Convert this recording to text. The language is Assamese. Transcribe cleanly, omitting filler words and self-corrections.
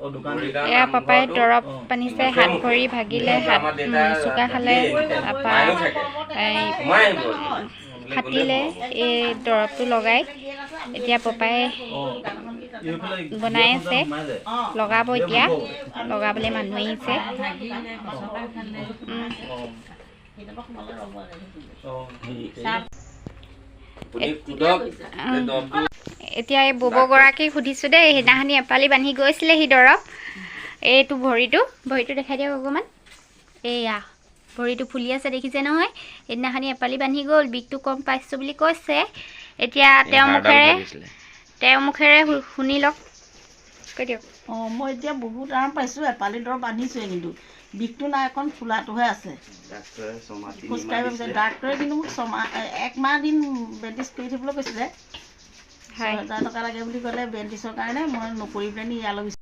এয়া পাপাই দৰৱ পানিছে হাত ভৰি ভাগিলে হাত চুকা খালে তাৰপৰা ফাটিলে এই দৰৱটো লগাই এতিয়া পাপাই বনাই আছে লগাব এতিয়া লগাবলৈ মানুহ আহিছে এতিয়া এই ববগৰাকীক সুধিছোঁ দেই সেইদিনাখনি এপালি বান্ধি গৈছিলে সি দৰৱ এইটো ভৰিটো দেখাই দিয়ক অকণমান এয়া ভৰিটো ফুলি আছে দেখিছে নহয় সেইদিনাখনি এপালি বান্ধি গ'ল বিষটো কম পাইছোঁ বুলি কৈছে এতিয়া তেওঁৰ মুখেৰে শুনি লওক কৈ দিয়ক মই এতিয়া বহুত আৰাম পাইছোঁ এপালি দৰৱ বান্ধিছোঁৱে কিন্তু বিষটো নাই অকণ ফুলাটোহে আছে খোজকাঢ়িব বিচাৰে ডাক্তৰে কিন্তু মোক একমাহ দিন বেণ্ডেজ কৰি থাকিবলৈ কৈছিলে ৬,০০০ টকা লাগে বুলি ক'লে বেণ্ডেজৰ কাৰণে মই নকৰি পেলাই ইয়ালৈ